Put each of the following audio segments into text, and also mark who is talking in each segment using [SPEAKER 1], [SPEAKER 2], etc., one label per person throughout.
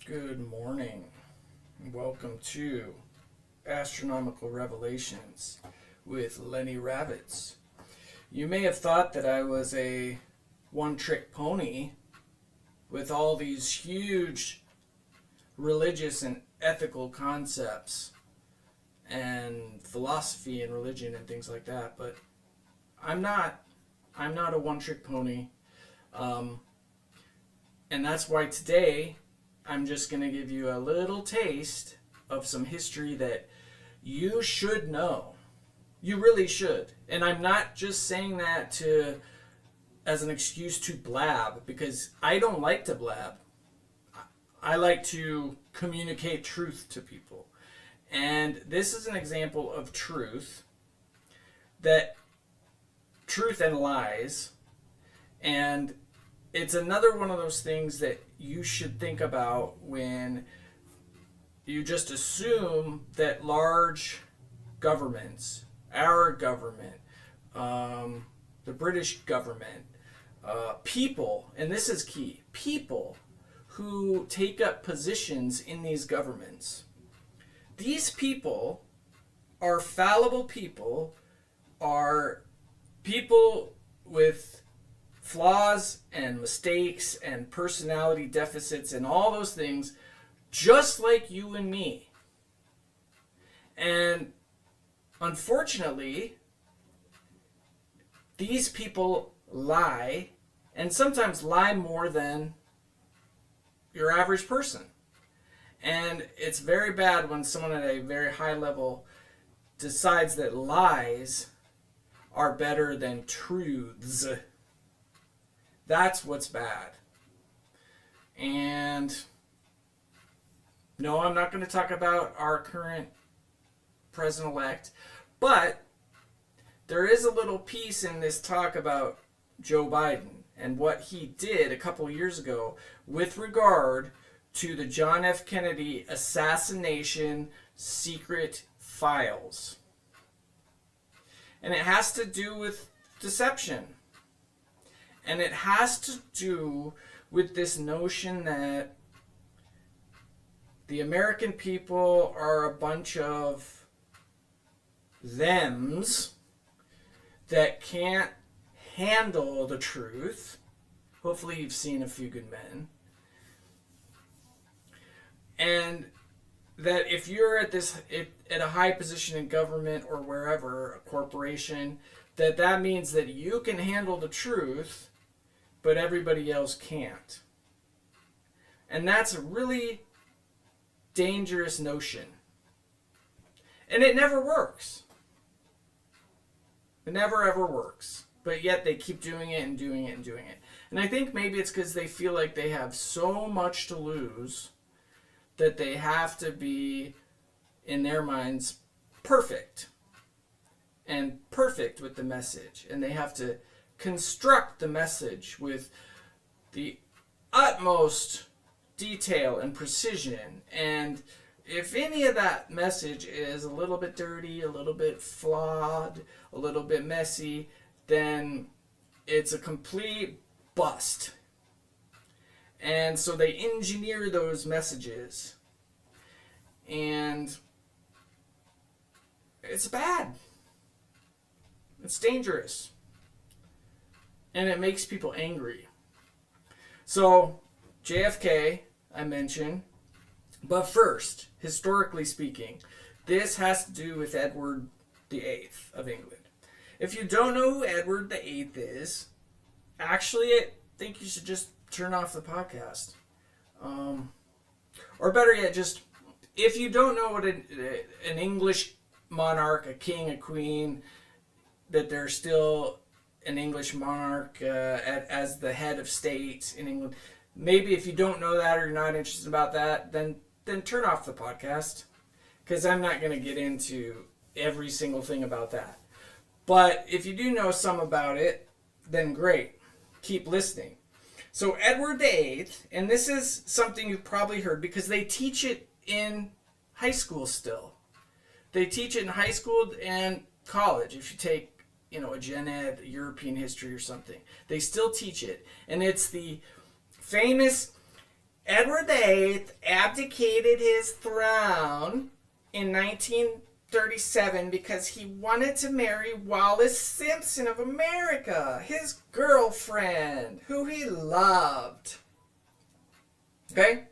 [SPEAKER 1] Good morning. Welcome to Astronomical Revelations with Lenny Ravitz. You may have thought that I was a one-trick pony with all these huge religious and ethical concepts and philosophy and religion and things like that, but I'm not a one-trick pony. And that's why today I'm just going to give you a little taste of some history that you should know. You really should. And I'm not just saying that as an excuse to blab, because I don't like to blab. I like to communicate truth to people. And this is an example of truth and lies. And it's another one of those things that you should think about when you just assume that large governments, our government, the British government, people, and this is key, people who take up positions in these governments, these people are fallible people, are people with flaws and mistakes and personality deficits and all those things, just like you and me. And unfortunately, these people lie, and sometimes lie more than your average person. And it's very bad when someone at a very high level decides that lies are better than truths. That's what's bad. And no, I'm not going to talk about our current president-elect, but there is a little piece in this talk about Joe Biden and what he did a couple years ago with regard to the John F. Kennedy assassination secret files. And it has to do with deception. And it has to do with this notion that the American people are a bunch of thems that can't handle the truth. Hopefully you've seen A Few Good Men. And that if you're at a high position in government or wherever, a corporation, that means that you can handle the truth, but everybody else can't. And that's a really dangerous notion. And it never works. It never ever works. But yet they keep doing it and doing it and doing it. And I think maybe it's because they feel like they have so much to lose that they have to be, in their minds, perfect. And perfect with the message. And they have to construct the message with the utmost detail and precision. And if any of that message is a little bit dirty, a little bit flawed, a little bit messy, then it's a complete bust. And so they engineer those messages. And it's bad. It's dangerous. And it makes people angry. So, JFK, I mentioned. But first, historically speaking, this has to do with Edward VIII of England. If you don't know who Edward VIII is, actually, I think you should just turn off the podcast. Or better yet, just, if you don't know what an English monarch, a king, a queen, that they're still an English monarch as the head of state in England. Maybe if you don't know that or you're not interested about that, then turn off the podcast, because I'm not going to get into every single thing about that. But if you do know some about it, then great. Keep listening. So Edward VIII, and this is something you've probably heard because they teach it in high school still. They teach it in high school and college. If you take a gen ed, European history or something. They still teach it. And it's the famous Edward VIII abdicated his throne in 1937 because he wanted to marry Wallis Simpson of America, his girlfriend, who he loved. Okay?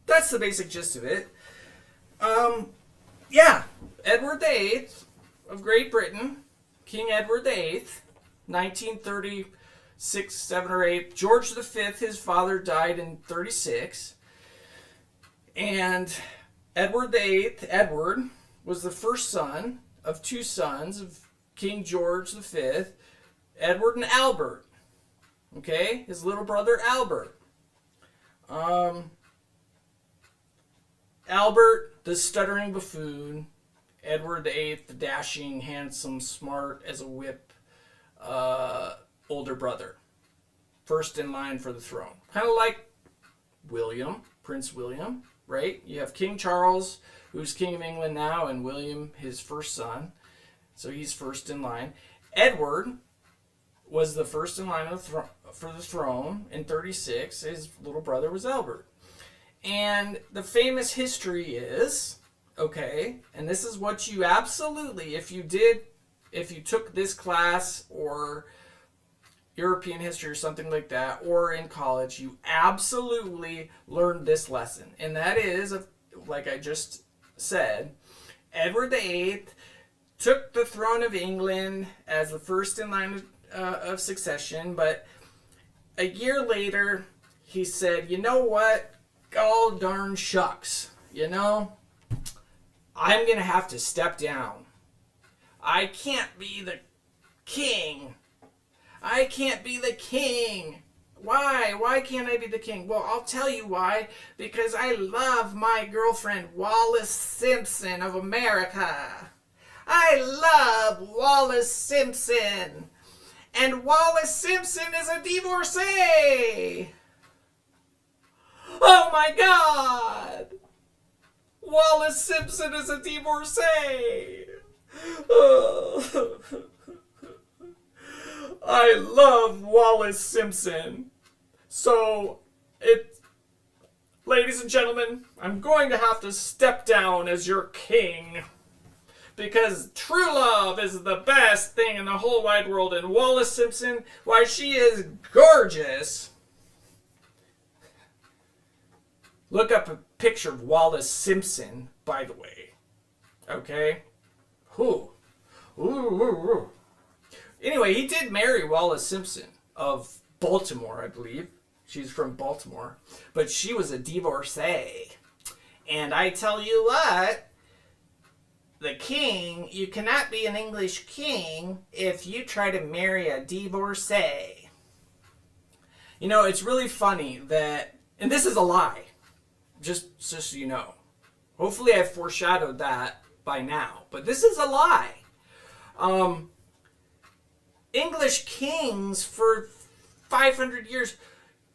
[SPEAKER 1] That's the basic gist of it. Yeah, Edward VIII of Great Britain, King Edward VIII, 1936, 7 or 8. George V, his father, died in 36. And Edward VIII, Edward, was the first son of two sons of King George V, Edward and Albert. Okay? His little brother, Albert. Albert, the stuttering buffoon. Edward VIII, the dashing, handsome, smart as a whip, older brother. First in line for the throne. Kind of like William, Prince William, right? You have King Charles, who's King of England now, and William, his first son. So he's first in line. Edward was the first in line for the throne in 36. His little brother was Albert. And the famous history is, okay, and this is what you absolutely, if you took this class or European history or something like that, or in college, you absolutely learned this lesson. And that is, like I just said, Edward VIII took the throne of England as the first in line of succession, but a year later, he said, you know what? Oh, darn shucks. You know, I'm going to have to step down. I can't be the king. I can't be the king. Why? Why can't I be the king? Well, I'll tell you why. Because I love my girlfriend, Wallis Simpson of America. I love Wallis Simpson. And Wallis Simpson is a divorcee. Oh my God! Wallis Simpson is a divorcee. Oh. I love Wallis Simpson. So, ladies and gentlemen, I'm going to have to step down as your king. Because true love is the best thing in the whole wide world. And Wallis Simpson, why, she is gorgeous. Look up a picture of Wallis Simpson, by the way. Okay? Ooh. Ooh. Anyway, he did marry Wallis Simpson of Baltimore, I believe. She's from Baltimore. But she was a divorcee. And I tell you what, the king, you cannot be an English king if you try to marry a divorcee. You know, it's really funny that, and this is a lie, just so you know. Hopefully I've foreshadowed that by now, but this is a lie. English kings for 500 years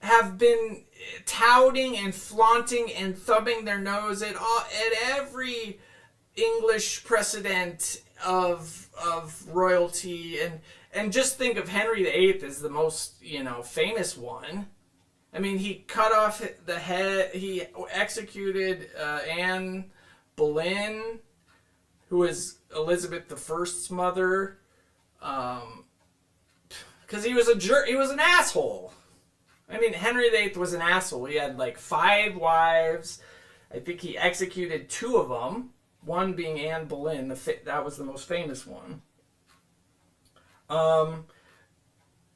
[SPEAKER 1] have been touting and flaunting and thumbing their nose at every English precedent of royalty, and just think of Henry VIII as the most, famous one. I mean, he cut off the head. He executed Anne Boleyn, who was Elizabeth I's mother, because he was a jerk. He was an asshole. I mean, Henry VIII was an asshole. He had like 5 wives. I think he executed 2 of them. One being Anne Boleyn. That was the most famous one.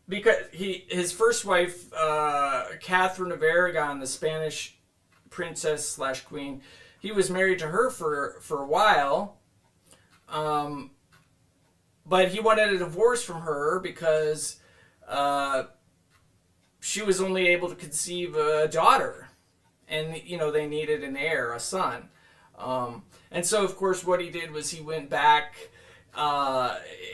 [SPEAKER 1] Because his first wife, Catherine of Aragon, the Spanish princess / queen, he was married to her for a while. But he wanted a divorce from her because she was only able to conceive a daughter. And, they needed an heir, a son. And so, of course, what he did was he went back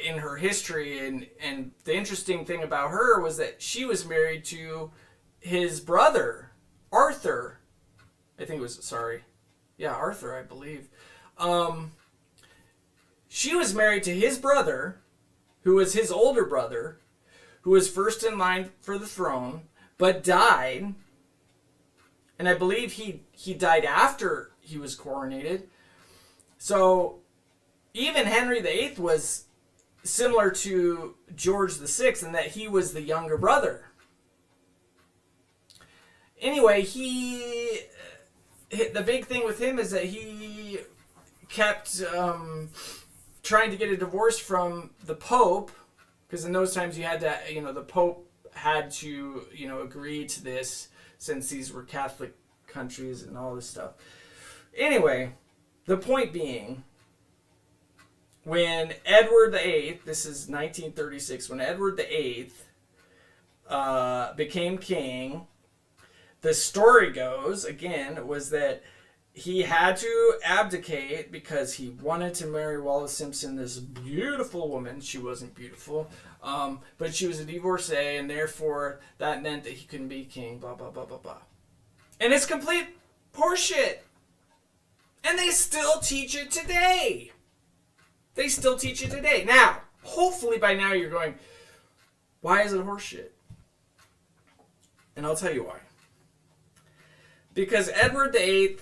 [SPEAKER 1] in her history, and the interesting thing about her was that she was married to his brother, Arthur. Arthur, I believe. She was married to his brother, who was his older brother, who was first in line for the throne, but died. And I believe he died after he was coronated. So even Henry VIII was similar to George VI in that he was the younger brother. Anyway, the big thing with him is that he kept trying to get a divorce from the Pope, because in those times you had to, the Pope had to, agree to this, since these were Catholic countries and all this stuff. Anyway, the point being, when Edward VIII, this is 1936, when Edward VIII became king, the story goes, again, was that he had to abdicate because he wanted to marry Wallis Simpson, this beautiful woman. She wasn't beautiful, but she was a divorcee, and therefore that meant that he couldn't be king, blah, blah, blah, blah, blah. And it's complete horseshit. And they still teach it today. They still teach it today. Now, hopefully by now you're going, why is it horseshit? And I'll tell you why. Because Edward VIII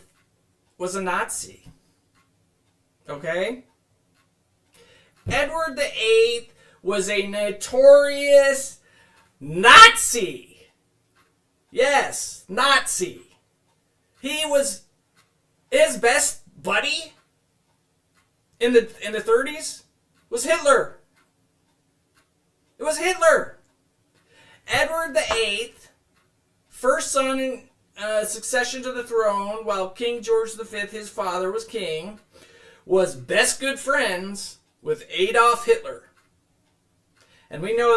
[SPEAKER 1] was a Nazi. Okay? Edward VIII was a notorious Nazi. Yes, Nazi. He was his best buddy in the 30s was Hitler. It was Hitler. Edward VIII, first son in succession to the throne, while King George V, his father, was king, was best good friends with Adolf Hitler. And we know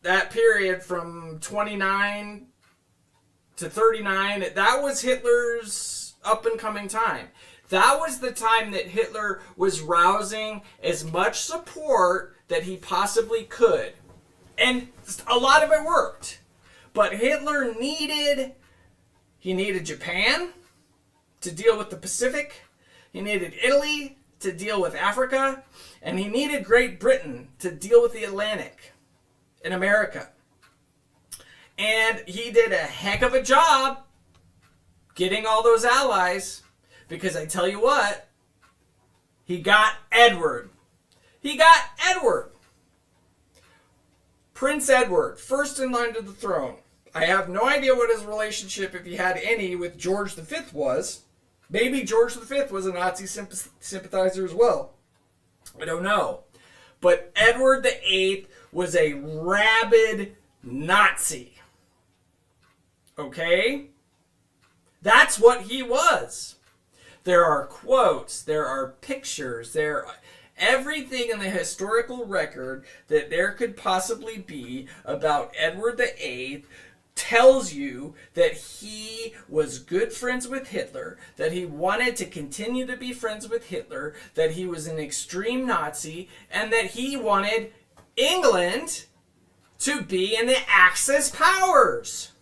[SPEAKER 1] that period from 29 to 39, that was Hitler's up-and-coming time. That was the time that Hitler was rousing as much support that he possibly could. And a lot of it worked. But Hitler needed Japan to deal with the Pacific. He needed Italy to deal with Africa. And he needed Great Britain to deal with the Atlantic in America. And he did a heck of a job getting all those allies, because I tell you what, he got Edward. He got Edward. Prince Edward, first in line to the throne. I have no idea what his relationship, if he had any, with George V was. Maybe George V was a Nazi sympathizer as well. I don't know. But Edward VIII was a rabid Nazi. Okay? That's what he was. There are quotes, there are pictures, everything in the historical record that there could possibly be about Edward VIII tells you that he was good friends with Hitler, that he wanted to continue to be friends with Hitler, that he was an extreme Nazi, and that he wanted England to be in the Axis powers.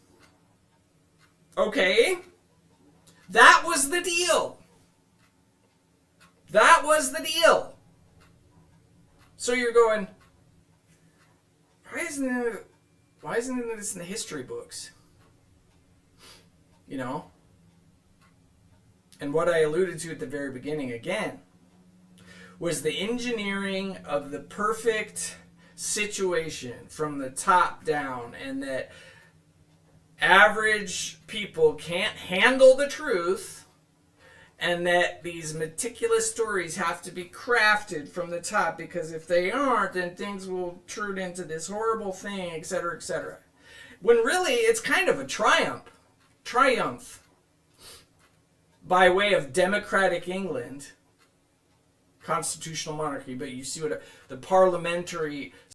[SPEAKER 1] Okay? That was the deal. That was the deal. So you're going, why isn't this in the history books? You know? And what I alluded to at the very beginning again was the engineering of the perfect situation from the top down, and that average people can't handle the truth, and that these meticulous stories have to be crafted from the top, because if they aren't, then things will turn into this horrible thing, etc., etc. When really, it's kind of a triumph by way of democratic England, constitutional monarchy, but you see what the parliamentary